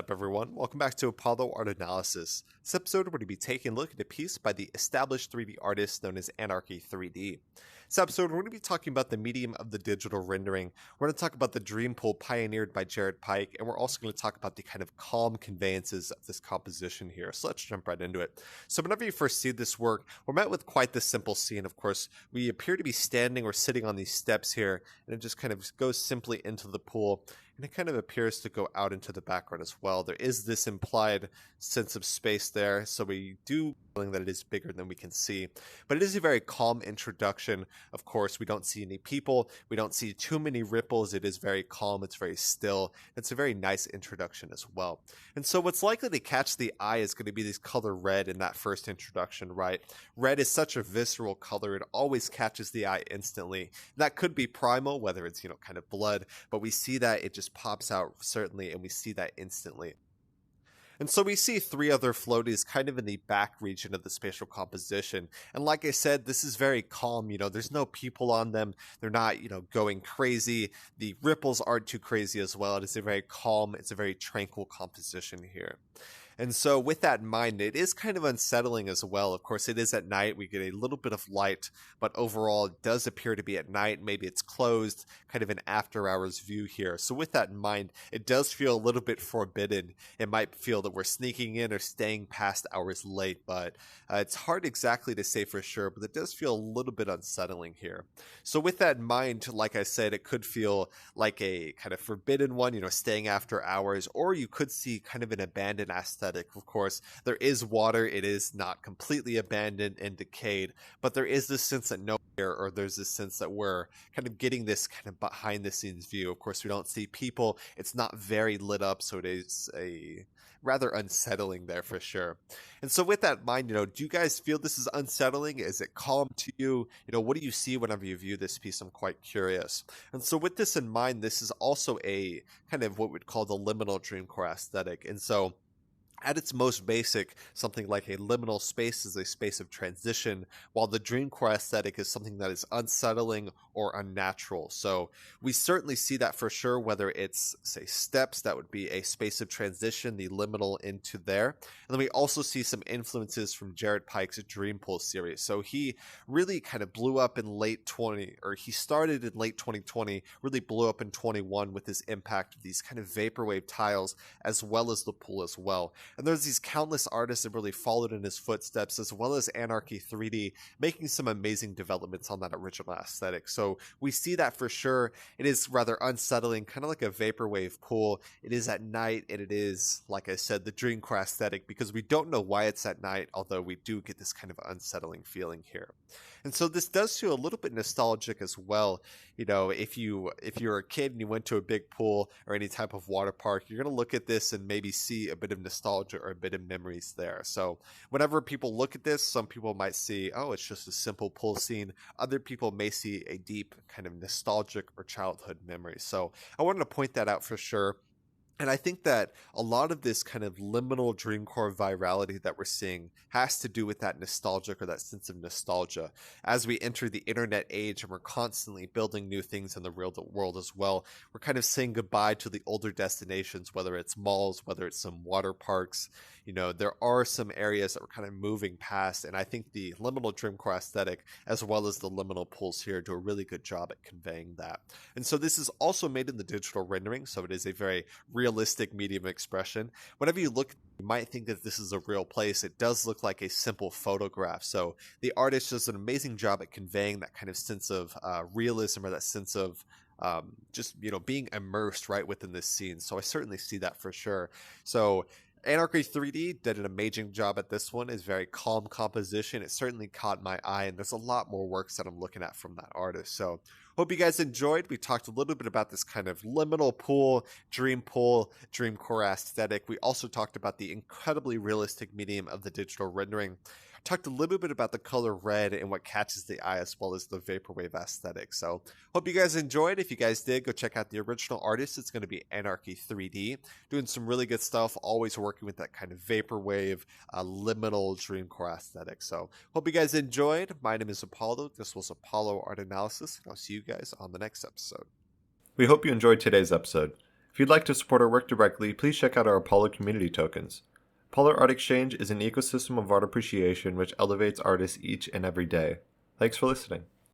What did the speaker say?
up, everyone? Welcome back to Apollo Art Analysis. This episode, we're going to be taking a look at a piece by the established 3D artist known as Anarky 3D. This episode, we're going to be talking about the medium of the digital rendering. We're going to talk about the dream pool pioneered by Jared Pike, and we're also going to talk about the kind of calm conveyances of this composition here. So let's jump right into it. So whenever you first see this work, we're met with quite the simple scene. Of course, we appear to be standing or sitting on these steps here, and it just kind of goes simply into the pool. And it kind of appears to go out into the background as well. There is this implied sense of space there, so we do feeling that it is bigger than we can see. But it is a very calm introduction. Of course, we don't see any people. We don't see too many ripples. It is very calm. It's very still. It's a very nice introduction as well. And so what's likely to catch the eye is going to be this color red in that first introduction, right? Red is such a visceral color. It always catches the eye instantly. That could be primal, whether it's, kind of blood, but we see that it just pops out certainly, and we see that instantly. And so we see three other floaties kind of in the back region of the spatial composition. And like I said, this is very calm. There's no people on them. They're not, going crazy. The ripples aren't too crazy as well. It is a very calm, it's a very tranquil composition here. And so with that in mind, it is kind of unsettling as well. Of course, it is at night. We get a little bit of light, but overall it does appear to be at night. Maybe it's closed, kind of an after hours view here. So with that in mind, it does feel a little bit forbidden. It might feel that we're sneaking in or staying past hours late, but it's hard exactly to say for sure, but it does feel a little bit unsettling here. So with that in mind, like I said, it could feel like a kind of forbidden one, staying after hours, or you could see kind of an abandoned aesthetic. Of course, there is water. It is not completely abandoned and decayed, but there is this sense that or there's this sense that we're kind of getting this kind of behind the scenes view. Of course, we don't see people. It's not very lit up, so it is a rather unsettling there for sure. And so with that in mind, do you guys feel this is unsettling? Is it calm to you? What do you see whenever you view this piece? I'm quite curious. And so with this in mind, this is also a kind of what we'd call the liminal Dreamcore aesthetic. And so at its most basic, something like a liminal space is a space of transition, while the Dreamcore aesthetic is something that is unsettling or unnatural. So we certainly see that for sure, whether it's, say, steps, that would be a space of transition, the liminal into there. And then we also see some influences from Jared Pike's Dream Pool series. So he really kind of blew up in he started in late 2020, really blew up in 21 with his impact of these kind of vaporwave tiles, as well as the pool as well. And there's these countless artists that really followed in his footsteps, as well as Anarky 3D, making some amazing developments on that original aesthetic. So we see that for sure. It is rather unsettling, kind of like a vaporwave pool. It is at night, and it is, like I said, the Dreamcore aesthetic, because we don't know why it's at night, although we do get this kind of unsettling feeling here. And so this does feel a little bit nostalgic as well. If you're a kid and you went to a big pool or any type of water park, you're going to look at this and maybe see a bit of nostalgia or a bit of memories there. So whenever people look at this, some people might see, oh, it's just a simple pool scene. Other people may see a deep kind of nostalgic or childhood memory. So I wanted to point that out for sure. And I think that a lot of this kind of liminal Dreamcore virality that we're seeing has to do with that nostalgic or that sense of nostalgia. As we enter the internet age and we're constantly building new things in the real world as well, we're kind of saying goodbye to the older destinations, whether it's malls, whether it's some water parks. There are some areas that we're kind of moving past, and I think the liminal Dreamcore aesthetic, as well as the liminal pools here, do a really good job at conveying that. And so this is also made in the digital rendering, so it is a very realistic medium expression. Whenever you look, you might think that this is a real place. It does look like a simple photograph. So the artist does an amazing job at conveying that kind of sense of realism, or that sense of being immersed right within this scene. So I certainly see that for sure. So Anarky 3D did an amazing job at this one. It's very calm composition. It certainly caught my eye, and there's a lot more works that I'm looking at from that artist. So hope you guys enjoyed. We talked a little bit about this kind of liminal pool, Dreamcore aesthetic. We also talked about the incredibly realistic medium of the digital rendering. Talked a little bit about the color red and what catches the eye, as well as the vaporwave aesthetic. So hope you guys enjoyed. If you guys did, go check out the original artist. It's going to be Anarky 3D, doing some really good stuff, always working with that kind of vaporwave, liminal Dreamcore aesthetic. So hope you guys enjoyed. My name is Apollo. This was Apollo Art Analysis, and I'll see you guys on the next episode. We hope you enjoyed today's episode. If you'd like to support our work directly, please check out our Apollo community tokens. Polar Art Exchange is an ecosystem of art appreciation which elevates artists each and every day. Thanks for listening.